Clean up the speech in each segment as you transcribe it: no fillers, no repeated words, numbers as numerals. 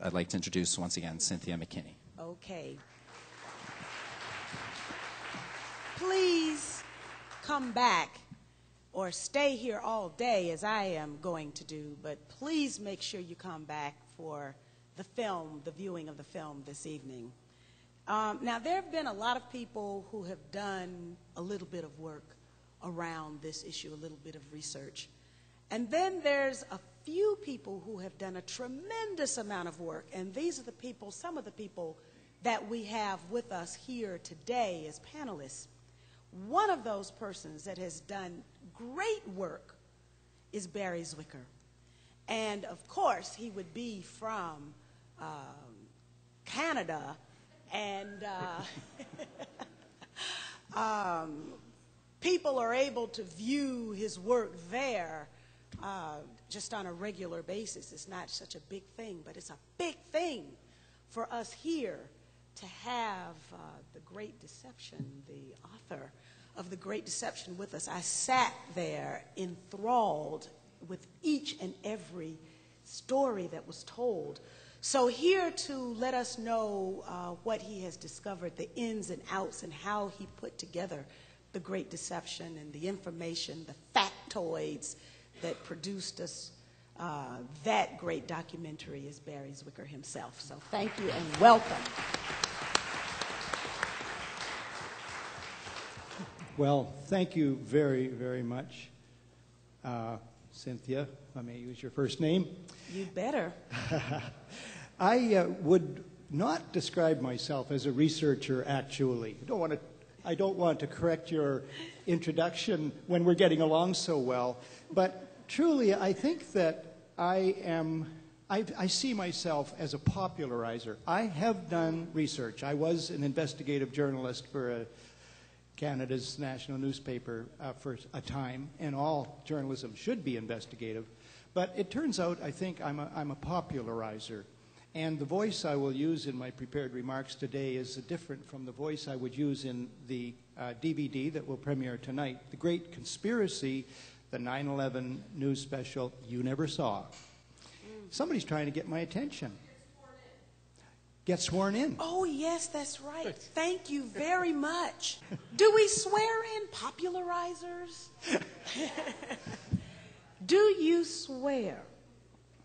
I'd like to introduce once again Cynthia McKinney. Okay. Please come back or stay here all day as I am going to do, but please make sure you come back for the film, the viewing of the film this evening. Now, there have been a lot of people who have done a little bit of work around this issue, a little bit of research. And then there's a few people who have done a tremendous amount of work, and these are the people, some of the people that we have with us here today as panelists. One of those persons that has done great work is Barrie Zwicker. And of course, he would be from Canada, and people are able to view his work there just on a regular basis. It's not such a big thing, but it's a big thing for us here to have The Great Deception, the author of The Great Deception, with us. I sat there enthralled with each and every story that was told. So here to let us know what he has discovered, the ins and outs, and how he put together The Great Deception and the information, the factoids that produced us that great documentary, is Barrie Zwicker himself. So thank you and welcome. Well, thank you very, very much, Cynthia. If I may use your first name. You better. I would not describe myself as a researcher, actually. I don't want to correct your introduction when we're getting along so well, but truly, I think that I see myself as a popularizer. I have done research. I was an investigative journalist for Canada's national newspaper for a time, and all journalism should be investigative. But it turns out, I think, I'm a popularizer. And the voice I will use in my prepared remarks today is different from the voice I would use in the DVD that will premiere tonight, The Great Conspiracy, the 9/11 news special you never saw. Somebody's trying to get my attention. Get sworn in. Oh, yes, that's right. Thank you very much. Do we swear in popularizers? Do you swear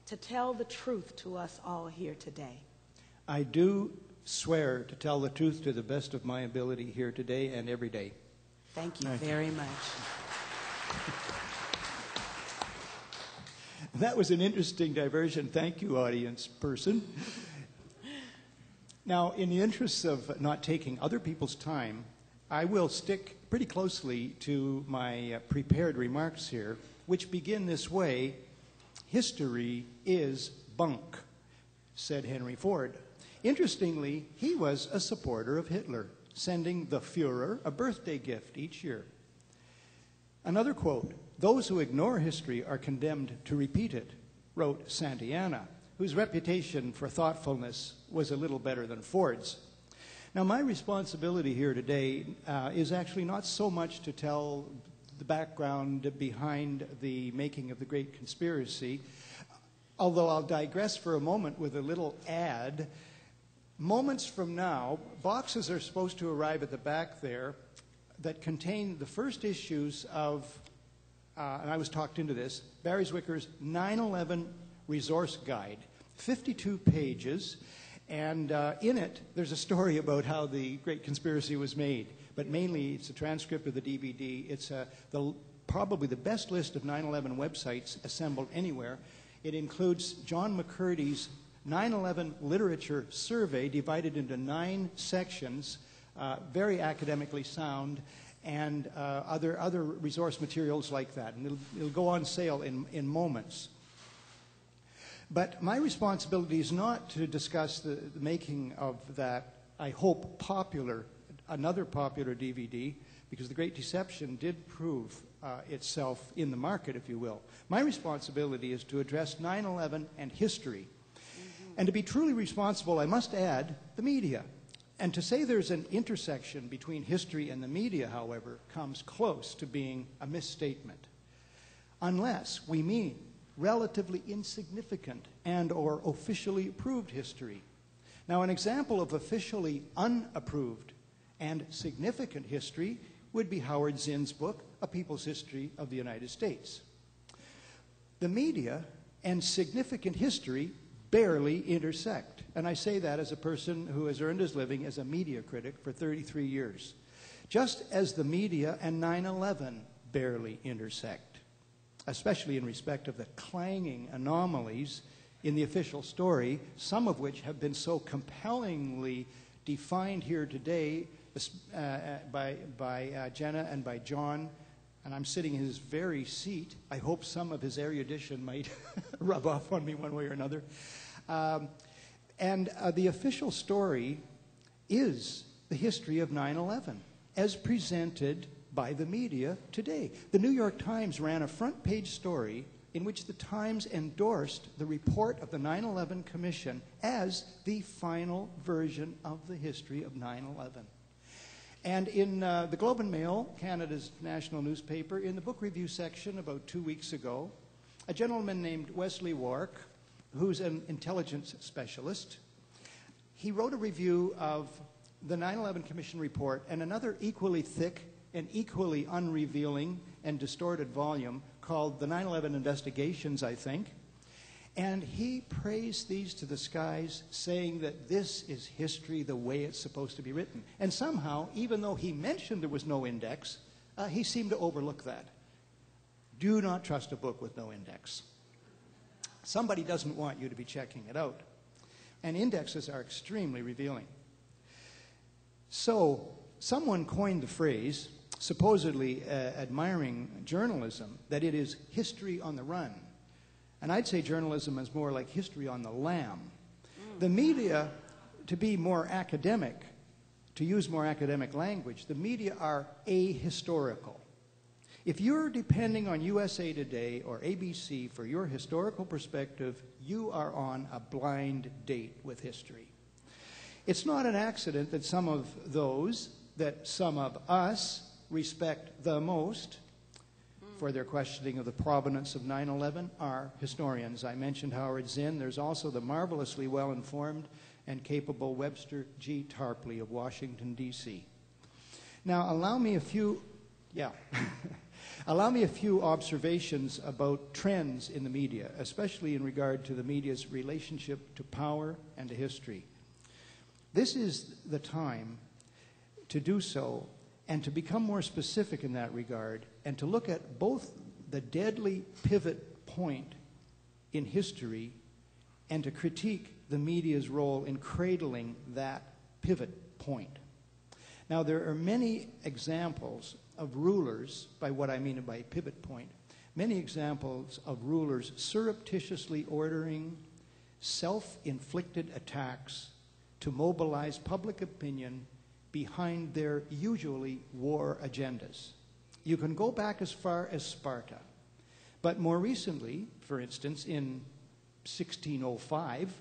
to tell the truth to us all here today? I do swear to tell the truth to the best of my ability here today and every day. Thank you very much. That was an interesting diversion. Thank you, audience person. Now, in the interests of not taking other people's time, I will stick pretty closely to my prepared remarks here, which begin this way: history is bunk, said Henry Ford. Interestingly, he was a supporter of Hitler, sending the Führer a birthday gift each year. Another quote: "Those who ignore history are condemned to repeat it," wrote Santayana, whose reputation for thoughtfulness was a little better than Ford's. Now, my responsibility here today is actually not so much to tell the background behind the making of The Great Conspiracy, although I'll digress for a moment with a little ad. Moments from now, boxes are supposed to arrive at the back there that contain the first issues of, and I was talked into this, Barrie Zwicker's 9/11 Resource Guide. 52 pages, and in it there's a story about how the Great Conspiracy was made, but mainly it's a transcript of the DVD. It's probably the best list of 9/11 websites assembled anywhere. It includes John McCurdy's 9/11 literature survey divided into 9 sections, very academically sound, and other resource materials like that. And it'll go on sale in moments. But my responsibility is not to discuss the making of that, I hope, another popular DVD, because The Great Deception did prove itself in the market, if you will. My responsibility is to address 9/11 and history. And to be truly responsible, I must add the media. And to say there's an intersection between history and the media, however, comes close to being a misstatement. Unless we mean relatively insignificant and or officially approved history. Now, an example of officially unapproved and significant history would be Howard Zinn's book, A People's History of the United States. The media and significant history barely intersect. And I say that as a person who has earned his living as a media critic for 33 years. Just as the media and 9/11 barely intersect, especially in respect of the clanging anomalies in the official story, some of which have been so compellingly defined here today by Jenna and by John, and I'm sitting in his very seat. I hope some of his erudition might rub off on me one way or another. The official story is the history of 9/11 as presented by the media today. The New York Times ran a front-page story in which the Times endorsed the report of the 9/11 Commission as the final version of the history of 9/11. And in the Globe and Mail, Canada's national newspaper, in the book review section about 2 weeks ago, a gentleman named Wesley Wark, who's an intelligence specialist, he wrote a review of the 9/11 Commission report and another equally thick and equally unrevealing and distorted volume called The 9/11 Investigations, I think. And he praised these to the skies, saying that this is history the way it's supposed to be written. And somehow, even though he mentioned there was no index, he seemed to overlook that. Do not trust a book with no index. Somebody doesn't want you to be checking it out. And indexes are extremely revealing. So, someone coined the phrase, supposedly admiring journalism, that it is history on the run. And I'd say journalism is more like history on the lam. The media, to be more academic, to use more academic language, the media are ahistorical. If you're depending on USA Today or ABC for your historical perspective, you are on a blind date with history. It's not an accident that some of those that some of us respect the most for their questioning of the provenance of 9/11 are historians. I mentioned Howard Zinn. There's also the marvelously well-informed and capable Webster G. Tarpley of Washington, D.C. Now, allow me a few observations about trends in the media, especially in regard to the media's relationship to power and to history. This is the time to do so and to become more specific in that regard and to look at both the deadly pivot point in history and to critique the media's role in cradling that pivot point. Now, there are many examples of rulers, by what I mean by pivot point, many examples of rulers surreptitiously ordering self-inflicted attacks to mobilize public opinion behind their usually war agendas. You can go back as far as Sparta. But more recently, for instance, in 1605,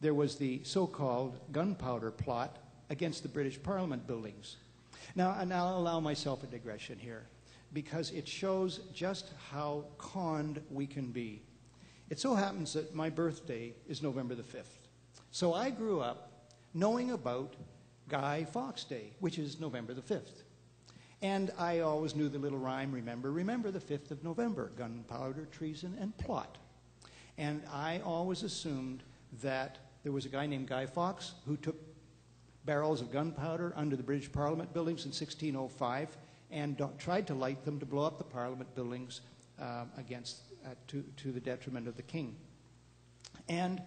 there was the so-called gunpowder plot against the British Parliament buildings. Now, and I'll allow myself a digression here, because it shows just how conned we can be. It so happens that my birthday is November the 5th. So I grew up knowing about Guy Fawkes Day, which is November the 5th. And I always knew the little rhyme, remember the 5th of November, gunpowder, treason, and plot. And I always assumed that there was a guy named Guy Fawkes who took barrels of gunpowder under the British Parliament buildings in 1605 and tried to light them to blow up the Parliament buildings to the detriment of the king. And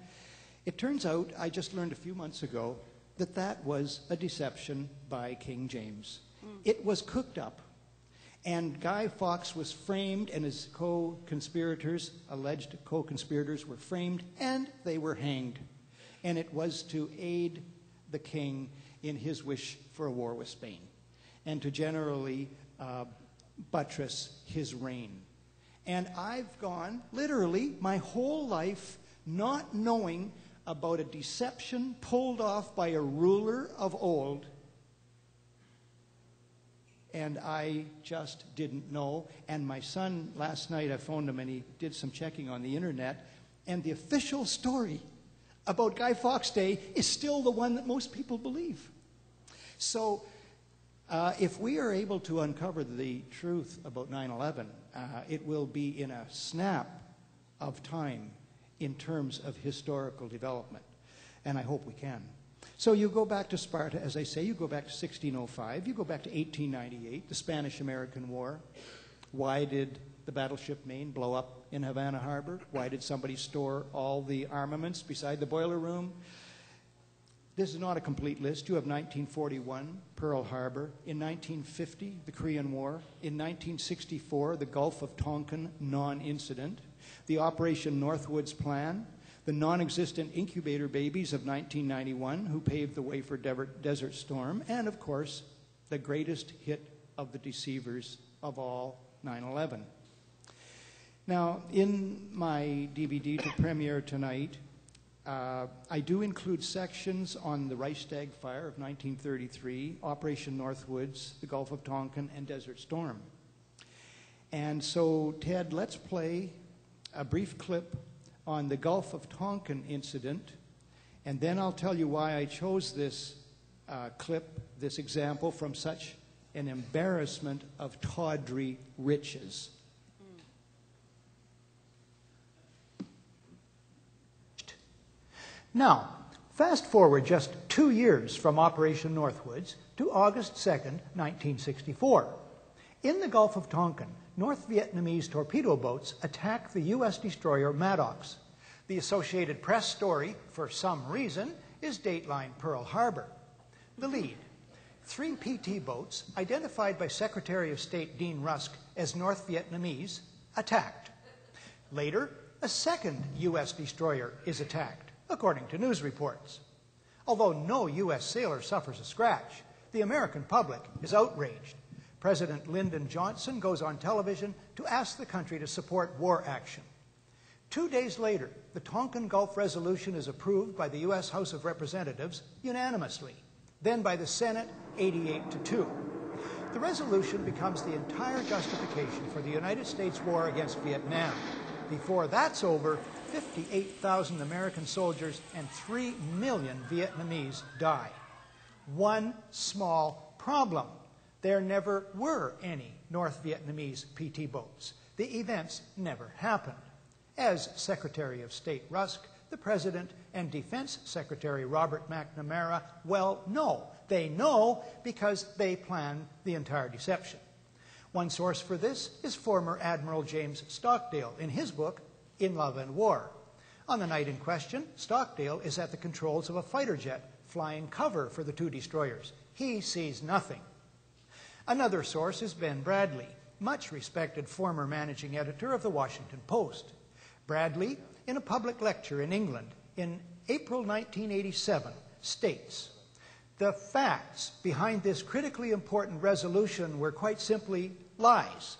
it turns out, I just learned a few months ago, that that was a deception by King James. It was cooked up. And Guy Fawkes was framed, and his co-conspirators, alleged co-conspirators, were framed, and they were hanged. And it was to aid the king in his wish for a war with Spain, and to generally buttress his reign. And I've gone, literally, my whole life not knowing about a deception pulled off by a ruler of old And I just didn't know. And my son, last night I phoned him and he did some checking on the internet. And the official story about Guy Fawkes Day is still the one that most people believe. So if we are able to uncover the truth about 9/11, it will be in a snap of time in terms of historical development. And I hope we can. So you go back to Sparta, as I say, you go back to 1605, you go back to 1898, the Spanish-American War. Why did the battleship Maine blow up in Havana Harbor? Why did somebody store all the armaments beside the boiler room? This is not a complete list. You have 1941, Pearl Harbor. In 1950, the Korean War. In 1964, the Gulf of Tonkin non-incident. The Operation Northwoods Plan. The non-existent incubator babies of 1991, who paved the way for Desert Storm. And, of course, the greatest hit of the deceivers of all, 9/11. Now, in my DVD to premiere tonight, I do include sections on the Reichstag fire of 1933, Operation Northwoods, the Gulf of Tonkin, and Desert Storm. And so, Ted, let's play a brief clip on the Gulf of Tonkin incident, and then I'll tell you why I chose this clip, this example, from such an embarrassment of tawdry riches. Now, fast forward just 2 years from Operation Northwoods to August 2nd, 1964. In the Gulf of Tonkin, North Vietnamese torpedo boats attack the U.S. destroyer Maddox. The Associated Press story, for some reason, is Dateline Pearl Harbor. The lead: 3 PT boats, identified by Secretary of State Dean Rusk as North Vietnamese, attacked. Later, a second U.S. destroyer is attacked, according to news reports. Although no U.S. sailor suffers a scratch, the American public is outraged. President Lyndon Johnson goes on television to ask the country to support war action. 2 days later, the Tonkin Gulf Resolution is approved by the U.S. House of Representatives unanimously, then by the Senate 88-2. The resolution becomes the entire justification for the United States war against Vietnam. Before that's over, 58,000 American soldiers and 3 million Vietnamese die. One small problem: there never were any North Vietnamese PT boats. The events never happened. As Secretary of State Rusk, the President, and Defense Secretary Robert McNamara well know. They know because they planned the entire deception. One source for this is former Admiral James Stockdale in his book, In Love and War. On the night in question, Stockdale is at the controls of a fighter jet flying cover for the 2 destroyers. He sees nothing. Another source is Ben Bradlee, much respected former managing editor of the Washington Post. Bradlee, in a public lecture in England in April 1987, states, "The facts behind this critically important resolution were quite simply lies."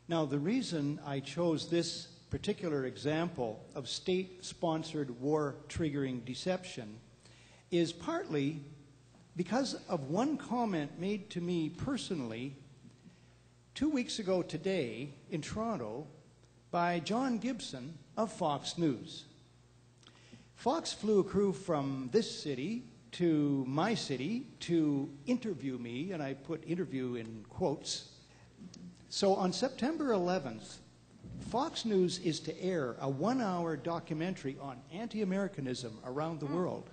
Now, the reason I chose this particular example of state-sponsored war-triggering deception is partly because of one comment made to me personally 2 weeks ago today in Toronto by John Gibson of Fox News. Fox flew a crew from this city to my city to interview me, and I put interview in quotes. So on September 11th, Fox News is to air a 1-hour documentary on anti-Americanism around the world.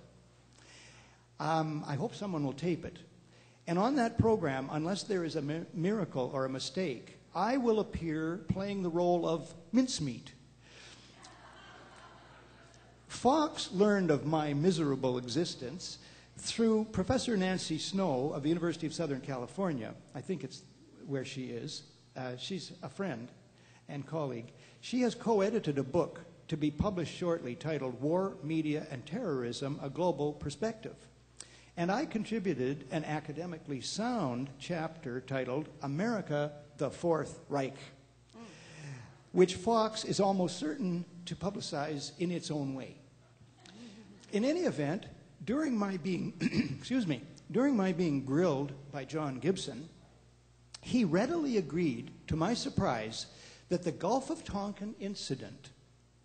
I hope someone will tape it. And on that program, unless there is a miracle or a mistake, I will appear playing the role of mincemeat. Fox learned of my miserable existence through Professor Nancy Snow of the University of Southern California. I think it's where she is. She's a friend and colleague. She has co-edited a book to be published shortly titled War, Media, and Terrorism, A Global Perspective. And I contributed an academically sound chapter titled America, the Fourth Reich, which Fox is almost certain to publicize in its own way. In any event, during my being, during my being grilled by John Gibson, he readily agreed, to my surprise, that the Gulf of Tonkin incident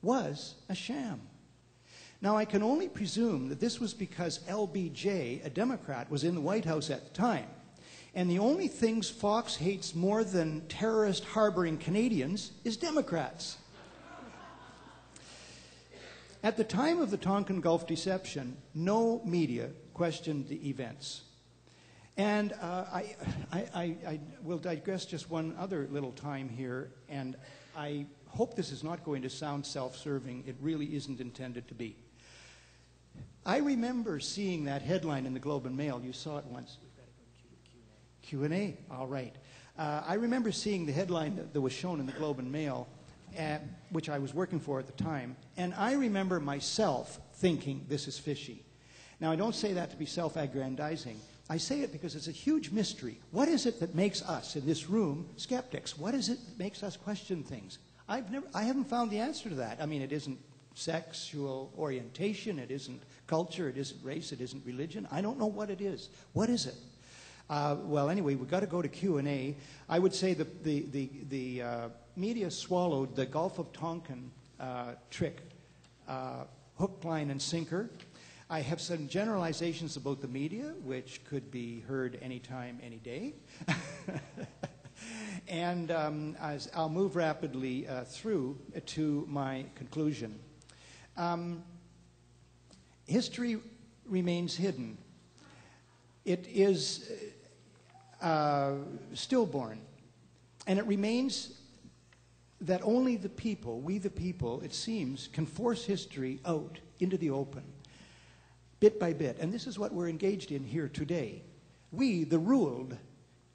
was a sham. Now, I can only presume that this was because LBJ, a Democrat, was in the White House at the time. And the only things Fox hates more than terrorist harboring Canadians is Democrats. At the time of the Tonkin Gulf deception, no media questioned the events. And I will digress just one other little time here, and I hope this is not going to sound self-serving. It really isn't intended to be. I remember seeing that headline in the Globe and Mail. You saw it once. Q&A, all right. I remember seeing the headline that was shown in the Globe and Mail, which I was working for at the time, and I remember myself thinking, this is fishy. Now, I don't say that to be self-aggrandizing. I say it because it's a huge mystery. What is it that makes us in this room skeptics? What is it that makes us question things? I haven't found the answer to that. I mean, it isn't sexual orientation, it isn't culture, it isn't race, it isn't religion. I don't know what it is. What is it? Well, anyway, we've got to go to Q&A. I would say the media swallowed the Gulf of Tonkin trick, hook, line, and sinker. I have some generalizations about the media, which could be heard anytime, any day. And I'll move rapidly through to my conclusion. History remains hidden. It is stillborn. And it remains that only the people, we the people, it seems, can force history out into the open, bit by bit. And this is what we're engaged in here today. We, the ruled,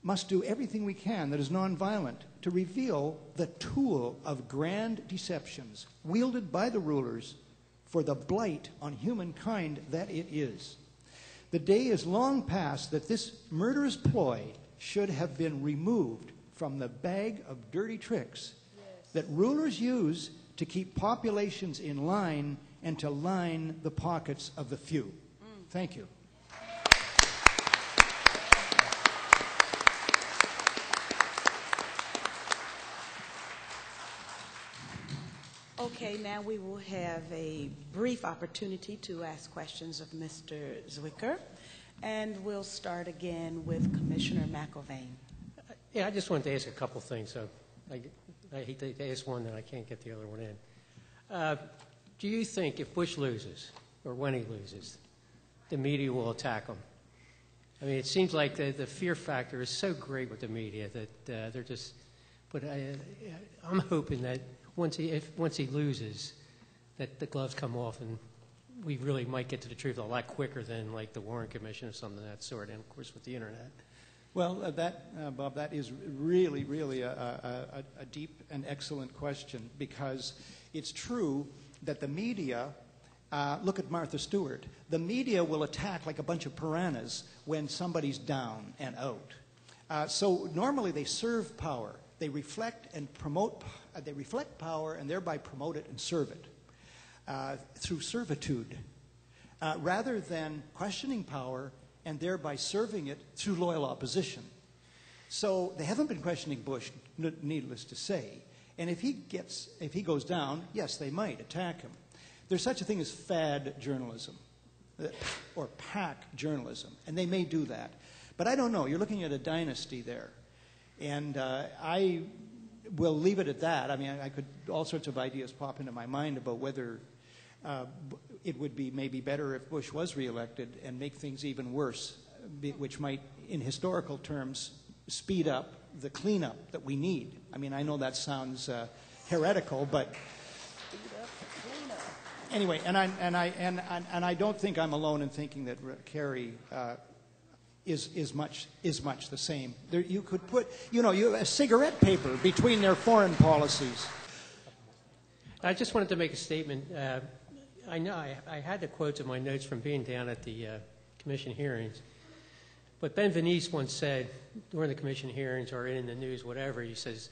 must do everything we can that is nonviolent to reveal the tool of grand deceptions wielded by the rulers for the blight on humankind that it is. The day is long past that this murderous ploy should have been removed from the bag of dirty tricks that rulers use to keep populations in line and to line the pockets of the few. Thank you. Okay, now we will have a brief opportunity to ask questions of Mr. Zwicker, and we'll start again with Commissioner McIlvaine. Yeah, I just wanted to ask a couple things. So I hate to ask one that I can't get the other one in. Do you think if Bush loses, or when he loses, the media will attack him? I mean, it seems like the fear factor is so great with the media that they're just. But I'm hoping that once he loses, that the gloves come off and we really might get to the truth a lot quicker than like the Warren Commission or something of that sort. And of course, with the internet. Well, Bob, that is really, really a deep and excellent question, because it's true that the media, look at Martha Stewart, the media will attack like a bunch of piranhas when somebody's down and out. So normally they serve power. They reflect and promote, they reflect power and thereby promote it and serve it through servitude, rather than questioning power and thereby serving it through loyal opposition. So they haven't been questioning Bush, needless to say. And if he goes down, yes, they might attack him. There's such a thing as fad journalism, or pack journalism, and they may do that. But I don't know. You're looking at a dynasty there. And I will leave it at that. I mean, all sorts of ideas pop into my mind about whether it would be maybe better if Bush was reelected and make things even worse, which might, in historical terms, speed up the cleanup that we need. I mean, I know that sounds heretical, but anyway, and I don't think I'm alone in thinking that Kerry is much the same. You could put, a cigarette paper between their foreign policies. I just wanted to make a statement. I know I had the quotes in my notes from being down at the commission hearings, but Ben Venice once said during the commission hearings or in the news, whatever, he says,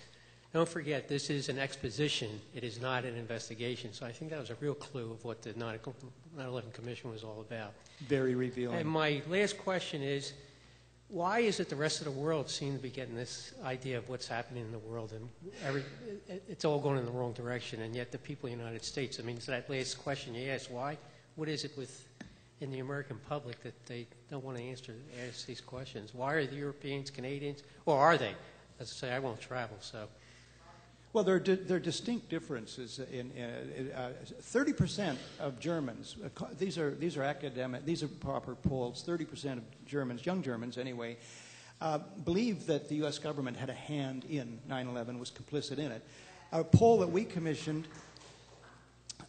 Don't forget, this is an exposition. It is not an investigation. So I think that was a real clue of what the 9/11 Commission was all about. Very revealing. And my last question is, why is it the rest of the world seem to be getting this idea of what's happening in the world, and it's all going in the wrong direction, and yet the people in the United States, I mean, it's that last question you asked, why? What is it in the American public that they don't want to ask these questions? Why are the Europeans, Canadians, or are they? As I say, I won't travel, so. Well, there are distinct differences. 30% of Germans, these are academic, these are proper polls, 30% of Germans, young Germans anyway, believe that the U.S. government had a hand in 9/11, was complicit in it. A poll that we commissioned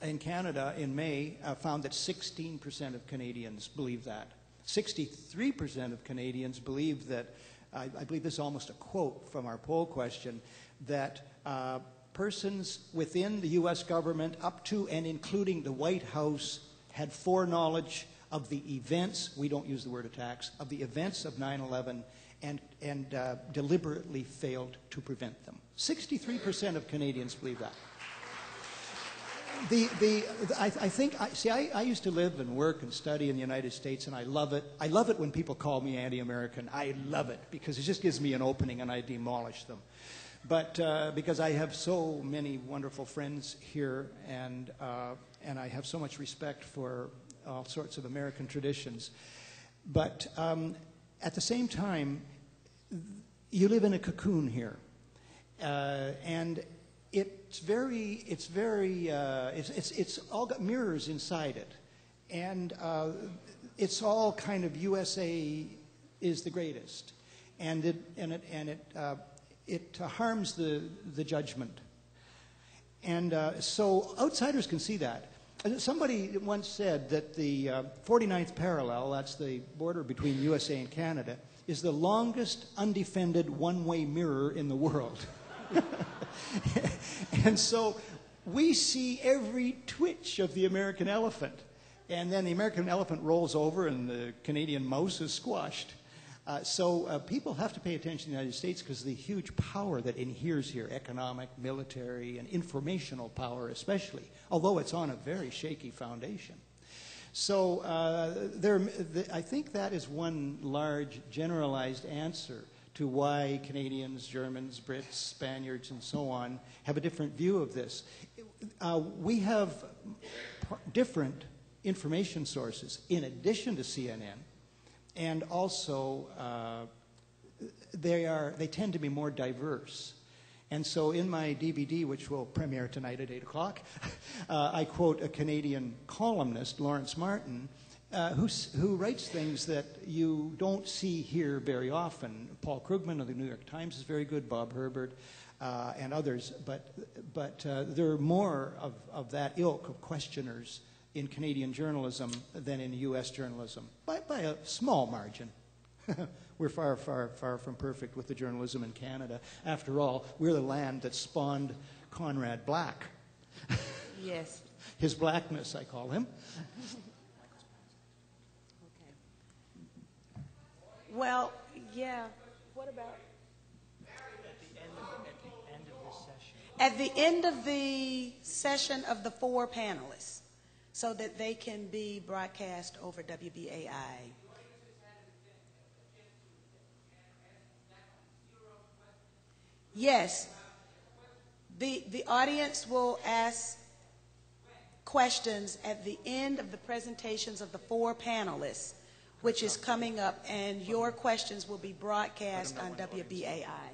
in Canada in May found that 16% of Canadians believe that. 63% of Canadians believe that, I believe this is almost a quote from our poll question, that persons within the U.S. government up to and including the White House had foreknowledge of the events, we don't use the word attacks, of the events of 9/11 and deliberately failed to prevent them. 63% of Canadians believe that. I used to live and work and study in the United States, and I love it. I love it when people call me anti-American. I love it because it just gives me an opening and I demolish them. But because I have so many wonderful friends here, and I have so much respect for all sorts of American traditions. But at the same time, you live in a cocoon here, and it's all got mirrors inside it, and it's all kind of USA is the greatest, and it harms the judgment, and so outsiders can see that. Somebody once said that the 49th parallel, that's the border between USA and Canada, is the longest undefended one-way mirror in the world. And so we see every twitch of the American elephant. And then the American elephant rolls over and the Canadian mouse is squashed. So people have to pay attention to the United States because of the huge power that inheres here, economic, military, and informational power especially, although it's on a very shaky foundation. So I think that is one large generalized answer to why Canadians, Germans, Brits, Spaniards, and so on have a different view of this. We have different information sources in addition to CNN, and also they tend to be more diverse. And so in my DVD, which will premiere tonight at 8 o'clock, I quote a Canadian columnist, Lawrence Martin, who writes things that you don't see here very often. Paul Krugman of the New York Times is very good, Bob Herbert, and others. But there are more of that ilk of questioners in Canadian journalism than in U.S. journalism, by a small margin. We're far, far, far from perfect with the journalism in Canada. After all, we're the land that spawned Conrad Black. Yes. His blackness, I call him. Well, yeah. What about? At the end of the session of the 4 panelists, so that they can be broadcast over WBAI. Yes. The audience will ask questions at the end of the presentations of the 4 panelists, which is coming up, and your questions will be broadcast on WBAI.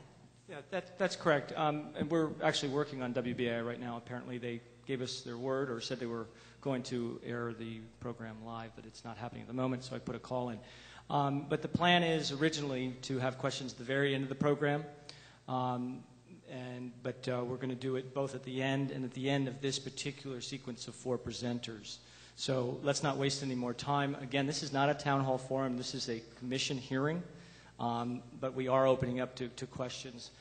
Yeah, that's correct. And we're actually working on WBAI right now. Apparently they gave us their word or said they were going to air the program live, but it's not happening at the moment, so I put a call in. But the plan is originally to have questions at the very end of the program, but we're going to do it both at the end and at the end of this particular sequence of 4 presenters. So let's not waste any more time. Again, this is not a town hall forum. This is a commission hearing, but we are opening up to questions.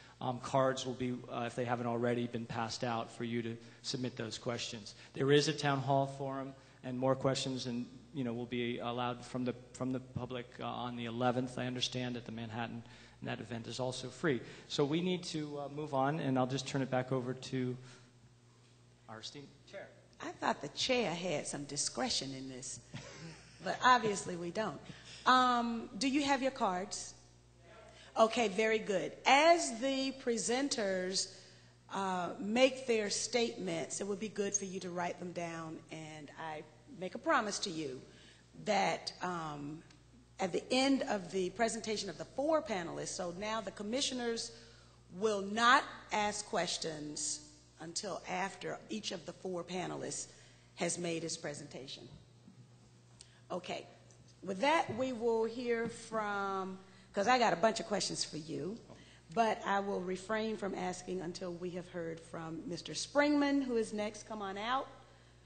Cards will be, if they haven't already, been passed out for you to submit those questions. There is a town hall forum, and more questions will be allowed from the public on the 11th, I understand, at the Manhattan and that event is also free. So we need to move on, and I'll just turn it back over to our esteemed chair. I thought the chair had some discretion in this, but obviously we don't. Do you have your cards? Okay, very good. As the presenters make their statements, it would be good for you to write them down, and I make a promise to you that at the end of the presentation of the four panelists, so now the commissioners will not ask questions until after each of the four panelists has made his presentation. Okay, with that we will hear from, because I got a bunch of questions for you, but I will refrain from asking until we have heard from Mr. Springman, who is next. Come on out.